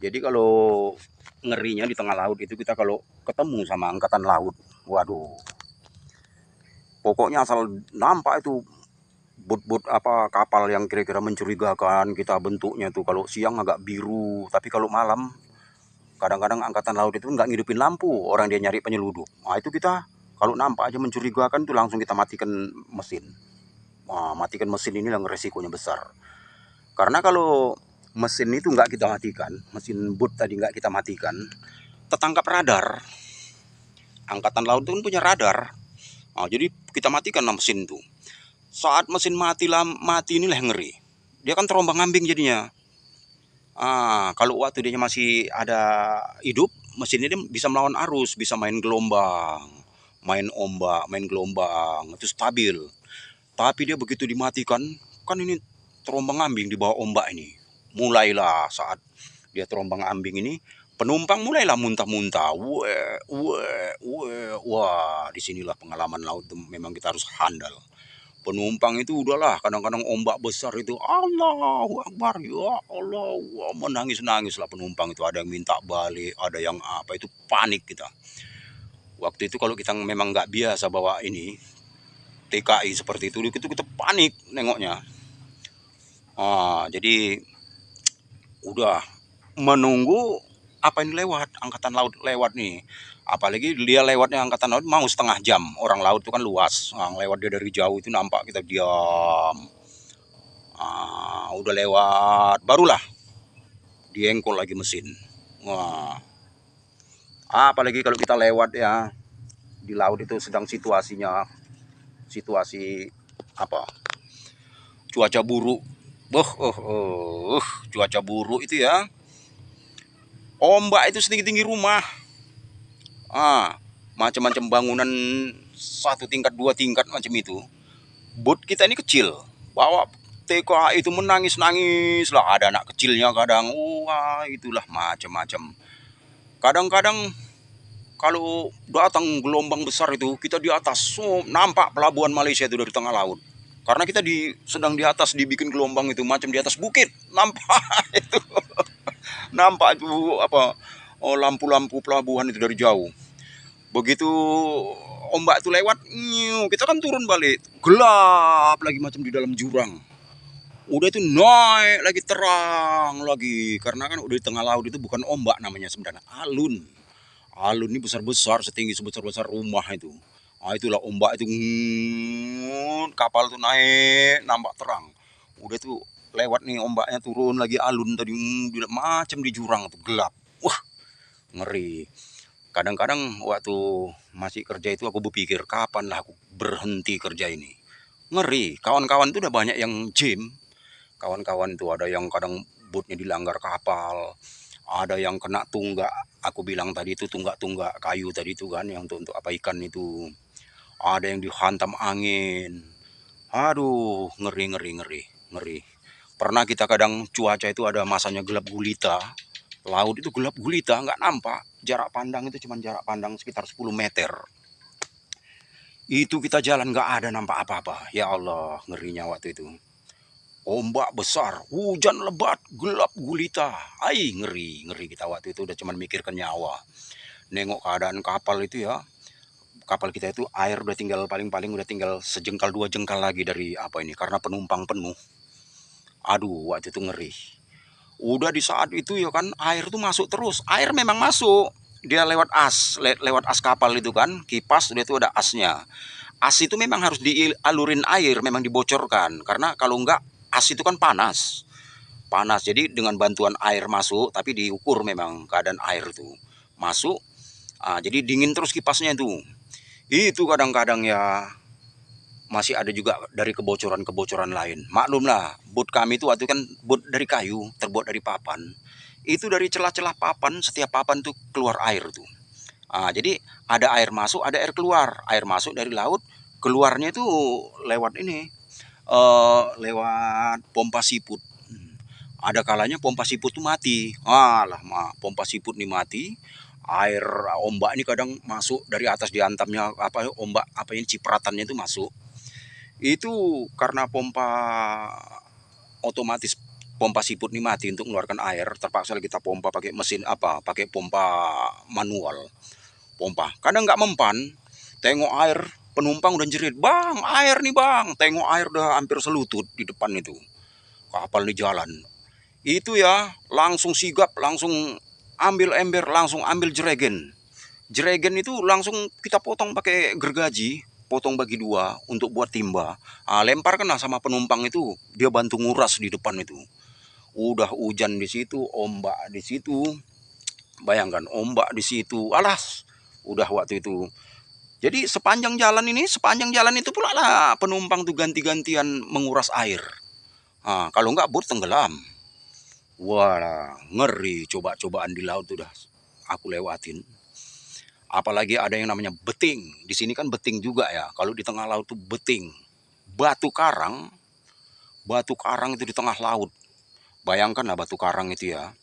Jadi kalau ngerinya di tengah laut itu kita kalau ketemu sama angkatan laut, waduh, pokoknya asal nampak itu bot-bot apa kapal yang kira-kira mencurigakan, kita bentuknya tuh kalau siang agak biru, tapi kalau malam kadang-kadang angkatan laut itu nggak ngidupin lampu, orang dia nyari penyeludup. Nah itu kita kalau nampak aja mencurigakan tuh langsung kita matikan mesin. Nah, matikan mesin ini yang resikonya besar. Karena kalau mesin itu nggak kita matikan, mesin boot tadi nggak kita matikan, tertangkap radar. Angkatan laut itu kan punya radar. Nah, jadi kita matikan mesin tuh. Saat mesin mati inilah yang ngeri. Dia kan terombang-ambing jadinya. Kalau waktu dia masih ada hidup, mesin ini bisa melawan arus, bisa main gelombang, main ombak, main gelombang, itu stabil. Tapi dia begitu dimatikan, kan ini terombang-ambing di bawah ombak ini. Mulailah saat dia terombang-ambing ini, penumpang mulailah muntah-muntah. Wah, disinilah pengalaman laut memang kita harus handal. Penumpang itu udahlah, kadang-kadang ombak besar itu Allahu Akbar, ya Allah, wah, menangis-nangis lah penumpang itu. Ada yang minta balik, ada yang apa, itu panik kita. Waktu itu kalau kita memang nggak biasa bawa ini TKI seperti itu kita panik nengoknya. Jadi udah menunggu apa ini lewat, angkatan laut lewat nih. Apalagi dia lewatnya angkatan laut mau setengah jam. Orang laut itu kan luas. Lewat dia dari jauh itu nampak kita diam. Udah lewat, barulah diengkol lagi mesin. Wah, apalagi kalau kita lewat ya di laut itu sedang situasi apa? Cuaca buruk. Cuaca buruk itu ya. Ombak itu setinggi-tinggi rumah. Macam-macam bangunan 1 tingkat 2 tingkat macam itu. Boot kita ini kecil, bawa TK itu menangis-nangis lah, ada anak kecilnya kadang, wah itulah macam-macam. Kadang-kadang kalau datang gelombang besar itu kita di atas, nampak pelabuhan Malaysia itu dari tengah laut. Karena kita sedang di atas dibikin gelombang itu macam di atas bukit, nampak itu, nampak itu apa, lampu-lampu pelabuhan itu dari jauh. Begitu ombak itu lewat, kita kan turun balik, gelap lagi macam di dalam jurang. Udah itu naik lagi, terang lagi, karena kan udah di tengah laut itu bukan ombak namanya sebenarnya, alun. Alun ini besar-besar, setinggi sebesar-besar rumah itu. Itulah ombak itu, kapal tuh naik, nampak terang. Udah tuh lewat nih ombaknya, turun lagi alun tadi, macam di jurang tuh gelap. Wah, ngeri. Kadang-kadang waktu masih kerja itu aku berpikir kapan lah aku berhenti kerja ini. Ngeri, kawan-kawan itu udah banyak yang gym. Kawan-kawan itu ada yang kadang bootnya dilanggar kapal, ada yang kena tunggak. Aku bilang tadi itu tunggak-tunggak kayu tadi itu kan, yang untuk apa ikan itu. Ada yang dihantam angin. Aduh, ngeri, ngeri, ngeri, ngeri. Pernah kita kadang cuaca itu ada masanya gelap gulita. Laut itu gelap gulita, nggak nampak. Jarak pandang itu cuma jarak pandang sekitar 10 meter. Itu kita jalan nggak ada nampak apa-apa. Ya Allah, ngerinya waktu itu. Ombak besar, hujan lebat, gelap gulita. Ngeri, ngeri kita waktu itu, udah cuma mikirkan nyawa. Nengok keadaan kapal itu ya. Kapal kita itu air udah tinggal paling-paling udah tinggal sejengkal 2 jengkal lagi dari apa ini, karena penumpang penuh. Aduh, waktu itu ngeri. Udah di saat itu ya kan, air tuh masuk terus. Air memang masuk. Dia lewat lewat as kapal itu kan, kipas udah itu ada asnya. As itu memang harus dialurin air, memang dibocorkan. Karena kalau enggak, as itu kan panas. Panas, jadi dengan bantuan air masuk, tapi diukur memang keadaan air itu. Masuk, jadi dingin terus kipasnya itu. Itu kadang-kadang ya masih ada juga dari kebocoran-kebocoran lain. Maklumlah, boot kami itu waktu kan boot dari kayu, terbuat dari papan. Itu dari celah-celah papan, setiap papan tuh keluar air tuh. Jadi ada air masuk, ada air keluar. Air masuk dari laut, keluarnya itu lewat ini, lewat pompa siput. Ada kalanya pompa siput tuh mati. Pompa siput nih mati. Air ombak ini kadang masuk dari atas, diantamnya apa ombak apa ini cipratannya itu masuk. Itu karena pompa otomatis pompa siput ini mati untuk mengeluarkan air, terpaksa kita pompa pakai mesin apa, pakai pompa manual. Pompa, kadang nggak mempan, tengok air, penumpang udah jerit, "Bang, air nih bang." Tengok air udah hampir selutut di depan itu, kapal di jalan. Itu ya, langsung sigap, langsung ambil ember, langsung ambil jerigen. Jerigen itu langsung kita potong pakai gergaji, potong bagi dua untuk buat timba. Lempar kena sama penumpang itu, dia bantu nguras di depan itu. Udah hujan di situ, ombak di situ. Bayangkan ombak di situ, alas. Udah waktu itu. Jadi sepanjang jalan itu pula lah penumpang tuh ganti-gantian menguras air. Kalau nggak bot tenggelam. Wah, ngeri coba-cobaan di laut udah aku lewatin. Apalagi ada yang namanya beting. Di sini kan beting juga ya. Kalau di tengah laut tuh beting. Batu karang itu di tengah laut. Bayangkan lah batu karang itu ya.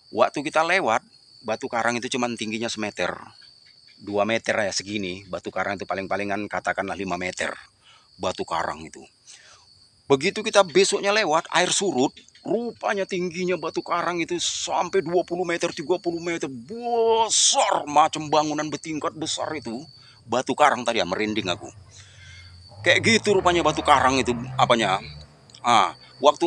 Waktu kita lewat, batu karang itu cuman tingginya semeter. 2 meter ya segini. Batu karang itu paling-palingan katakanlah 5 meter. Batu karang itu. Begitu kita besoknya lewat, air surut. Rupanya tingginya batu karang itu sampai 20 meter, 30 meter. Besar, macam bangunan bertingkat besar itu. Batu karang tadi ya, merinding aku. Kayak gitu rupanya batu karang itu apanya. Waktu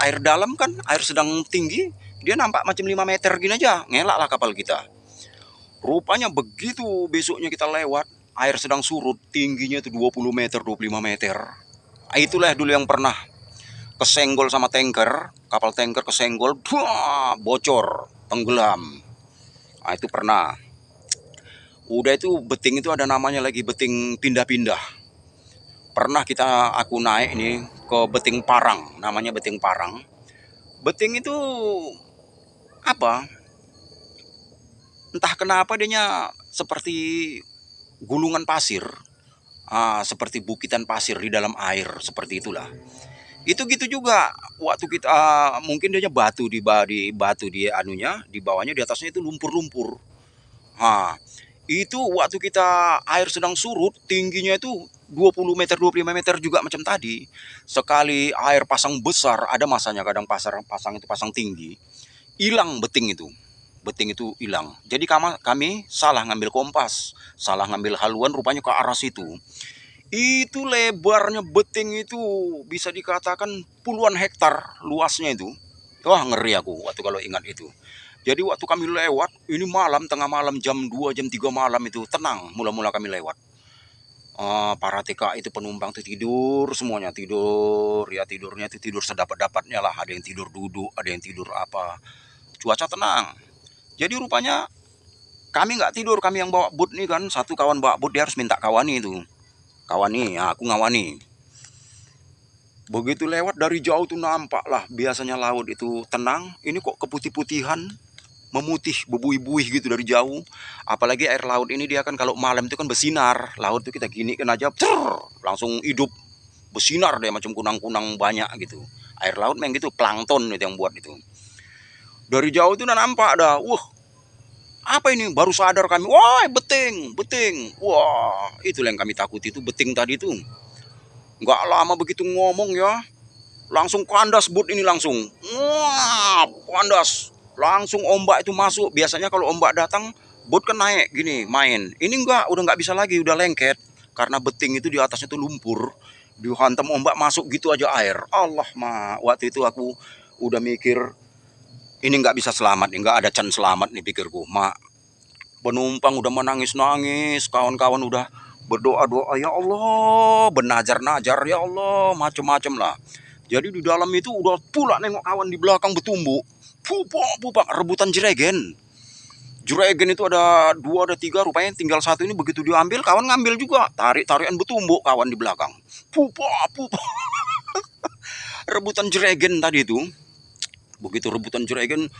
air dalam kan, air sedang tinggi, dia nampak macam 5 meter gini aja. Ngelaklah kapal kita. Rupanya begitu besoknya kita lewat, air sedang surut, tingginya itu 20 meter, 25 meter. Itulah dulu yang pernah kesenggol sama tanker, kapal tanker kesenggol, bocor, tenggelam. Itu pernah. Udah itu beting itu ada namanya lagi, beting pindah-pindah. Pernah aku naik ini ke beting Parang, namanya beting Parang. Beting itu apa? Entah kenapa dia seperti gulungan pasir, seperti bukitan pasir di dalam air, seperti itulah. Itu gitu juga waktu kita mungkin dia batu di anunya, di bawahnya, di atasnya itu lumpur-lumpur. Itu waktu kita air sedang surut, tingginya itu 20 meter, 25 meter juga macam tadi. Sekali air pasang besar, ada masanya kadang pasang itu pasang tinggi, hilang beting itu. Beting itu hilang. Jadi kami salah ngambil kompas, salah ngambil haluan, rupanya ke arah situ. Itu lebarnya beting itu bisa dikatakan puluhan hektar luasnya itu. Wah, ngeri aku waktu kalau ingat itu. Jadi waktu kami lewat, ini malam, tengah malam, jam 2, jam 3 malam itu, tenang mula-mula kami lewat. Para TK itu penumpang itu tidur semuanya, tidur. Ya tidurnya itu tidur sedapat-dapatnya lah. Ada yang tidur duduk, ada yang tidur apa. Cuaca tenang. Jadi rupanya kami nggak tidur, kami yang bawa boot nih kan. Satu kawan bawa boot, dia harus minta kawani itu. Kawani, aku ngawani. Begitu lewat dari jauh tuh nampak lah, biasanya laut itu tenang, ini kok keputih-putihan, memutih, bebuih-buih gitu dari jauh. Apalagi air laut ini dia kan kalau malam itu kan bersinar. Laut itu kita gini kan aja, langsung hidup, bersinar deh macam kunang-kunang banyak gitu. Air laut memang gitu, plankton itu yang buat itu. Dari jauh itu udah nampak dah, apa ini? Baru sadar kami, wah beting. Wah, itulah yang kami takuti itu, beting tadi itu. Nggak lama begitu ngomong ya, langsung kandas boot ini langsung. Wah, kandas. Langsung ombak itu masuk. Biasanya kalau ombak datang, boot kan naik gini, main. Ini enggak, udah nggak bisa lagi, udah lengket. Karena beting itu di atasnya itu lumpur. Dihantam ombak masuk gitu aja air. Allah mah, waktu itu aku udah mikir, ini nggak bisa selamat, nggak ada chance selamat nih pikirku. Penumpang udah menangis-nangis, kawan-kawan udah berdoa-doa, ya Allah, benajar-najar, ya Allah, macem-macem lah. Jadi di dalam itu udah pula nengok kawan di belakang bertumbuk, pupak, rebutan jerigen. Jerigen itu ada 2, ada 3, rupanya tinggal 1 ini begitu diambil, kawan ngambil juga, tarikan bertumbuk kawan di belakang, pupak. Rebutan jerigen tadi itu. Begitu rebutan jerigen,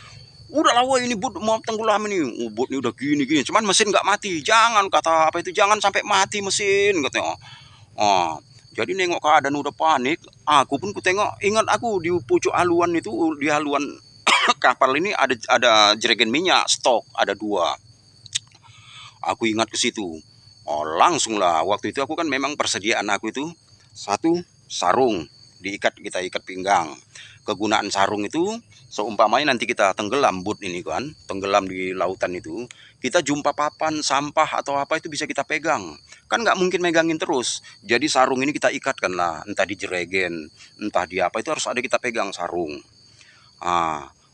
udah lah ini boot mau tenggelam ini. Boot ini udah gini. Cuman mesin nggak mati. Jangan, kata apa itu, jangan sampai mati mesin katanya. Jadi nengok keadaan udah panik. Aku pun ku tengok, ingat aku di pucuk haluan itu, di haluan kapal ini ada jerigen minyak stok, ada 2. Aku ingat ke situ. Langsung lah waktu itu aku kan memang persediaan aku itu 1 sarung, kita ikat pinggang. kegunaan sarung itu, seumpamanya nanti kita tenggelam boot ini kan, tenggelam di lautan itu, kita jumpa papan, sampah atau apa itu bisa kita pegang. Kan nggak mungkin megangin terus. Jadi sarung ini kita ikatkan lah, entah di jeregen, entah di apa, itu harus ada kita pegang sarung.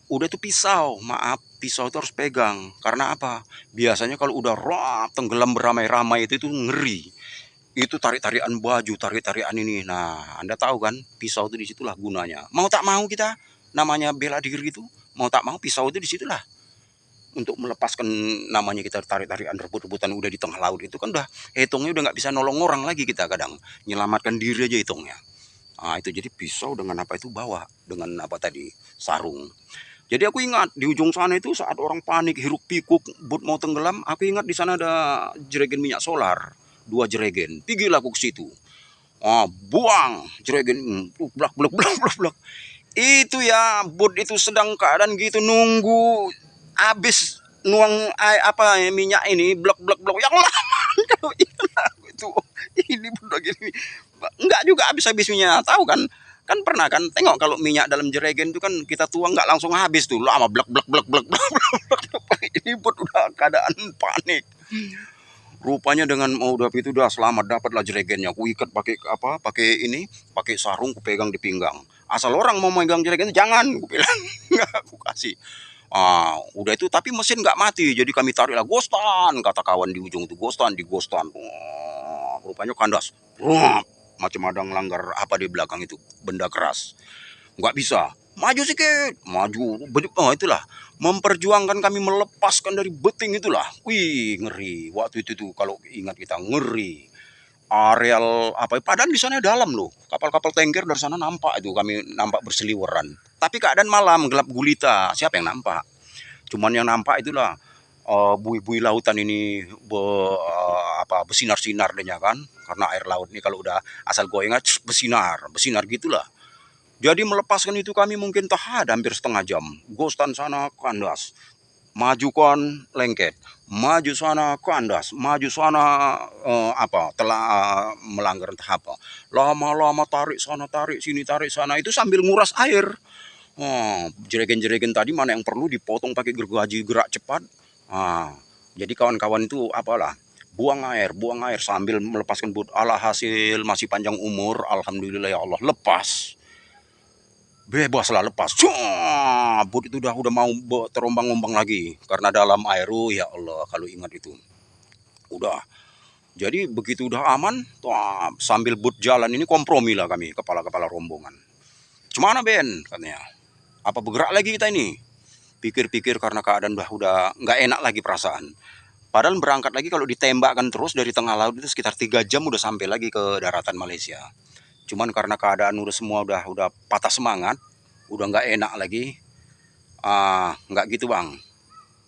Udah itu pisau, maaf, pisau itu harus pegang. Karena apa? Biasanya kalau udah tenggelam beramai-ramai itu ngeri. Itu tarik-tarikan baju, tarik-tarikan ini. Nah, Anda tahu kan, pisau itu disitulah gunanya. Mau tak mau kita, namanya bela diri itu, mau tak mau pisau itu disitulah. Untuk melepaskan namanya kita tarik-tarikan rebut-rebutan udah di tengah laut itu kan udah, hitungnya udah nggak bisa nolong orang lagi kita kadang. Nyelamatkan diri aja hitungnya. Itu jadi pisau dengan apa itu bawa, dengan apa tadi, sarung. Jadi aku ingat di ujung sana itu saat orang panik, hiruk pikuk, boot mau tenggelam, aku ingat di sana ada jerigen minyak solar, 2 jerigen. Pergilah aku ke situ. Buang jerigen, blak blak blak blak blak. Itu ya, boot itu sedang keadaan gitu nunggu habis nuang apa minyak ini, blak blak blak yang lama. Kalau itu ini udah gini, enggak juga habis minyak, tahu kan? Kan pernah kan tengok kalau minyak dalam jerigen itu kan kita tuang nggak langsung habis tuh, lama blek blek blek blek blek. Ini pun udah keadaan panik. Rupanya dengan mau udah itu udah selamat, dapatlah jerigennya. Aku ikat pakai apa? Pakai ini, pakai sarung, ku pegang di pinggang. Asal orang mau megang jerigen itu jangan, ku bilang. Nggak aku kasih. Udah itu tapi mesin nggak mati, jadi kami tariklah ghostan, kata kawan di ujung itu, ghostan di ghostan. Rupanya kandas. Macam ada ngelanggar apa di belakang itu, benda keras. Nggak bisa. Maju sedikit, maju. Itulah memperjuangkan kami melepaskan dari beting itulah. Wih, ngeri. Waktu itu tuh kalau ingat kita ngeri. Areal apa? Padahal di sana dalam loh. Kapal-kapal tanker dari sana nampak itu, kami nampak berseliweran. Tapi keadaan malam, gelap gulita. Siapa yang nampak? Cuman yang nampak itulah buih-buih lautan ini bersinar-sinar dehnya kan, karena air laut ini kalau udah asal goyang bersinar gitulah. Jadi melepaskan itu kami mungkin tahan hampir setengah jam. Ghostan sana kandas, maju kan lengket, maju sana kandas, maju sana telah melanggar entah apa. Lama-lama tarik sana, tarik sini, tarik sana, itu sambil nguras air. Jerigen-jerigen tadi mana yang perlu dipotong pakai gergaji gerak cepat. Jadi kawan-kawan itu apalah, buang air sambil melepaskan boot. Alhasil masih panjang umur, alhamdulillah ya Allah, lepas. Bebaslah, lepas. Boot itu udah mau terombang-ombang lagi karena dalam air. Ya Allah, kalau ingat itu. Udah. Jadi begitu udah aman, sambil boot jalan ini kompromi lah kami, kepala-kepala rombongan. Cemana Ben? Katanya. Apa bergerak lagi kita ini? Pikir-pikir karena keadaan udah nggak enak lagi perasaan. Padahal berangkat lagi kalau ditembakkan terus dari tengah laut itu sekitar 3 jam udah sampai lagi ke daratan Malaysia. Cuman karena keadaan udah semua udah patah semangat, udah nggak enak lagi. Nggak gitu bang,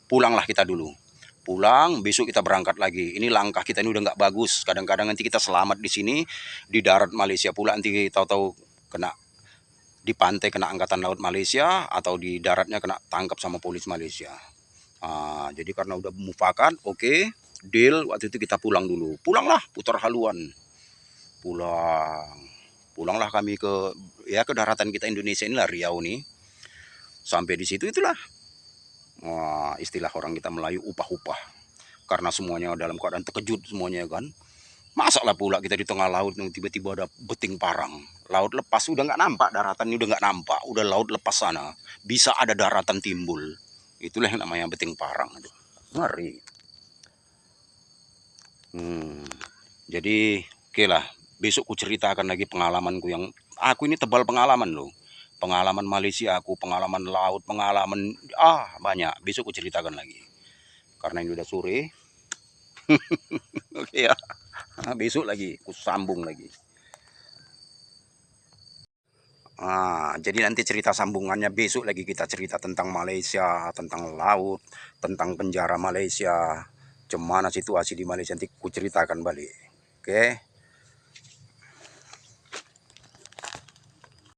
pulanglah kita dulu. Pulang, besok kita berangkat lagi. Ini langkah kita ini udah nggak bagus. Kadang-kadang nanti kita selamat di sini, di darat Malaysia pula nanti tahu-tahu kena di pantai kena angkatan laut Malaysia, atau di daratnya kena tangkap sama polis Malaysia. Jadi karena udah mufakat, oke, deal. Waktu itu kita pulang dulu. Pulanglah, putar haluan. Pulanglah kami ke daratan kita Indonesia inilah, Riau nih. Sampai di situ itulah istilah orang kita Melayu, upah-upah. Karena semuanya dalam keadaan terkejut semuanya kan. Masalah pula kita di tengah laut tiba-tiba ada beting parang. Laut lepas, udah nggak nampak daratan ini, udah nggak nampak. Udah laut lepas sana, bisa ada daratan timbul. Itulah yang namanya beting parang itu. Ngeri. Jadi oke lah. Besok ku ceritakan lagi pengalamanku yang aku ini tebal pengalaman loh. Pengalaman Malaysia aku, pengalaman laut, pengalaman banyak. Besok ku ceritakan lagi. Karena ini udah sore. Oke ya. Besok lagi ku sambung lagi. Jadi nanti cerita sambungannya besok lagi, kita cerita tentang Malaysia, tentang laut, tentang penjara Malaysia. Cemana situasi di Malaysia, nanti ku ceritakan balik. Oke.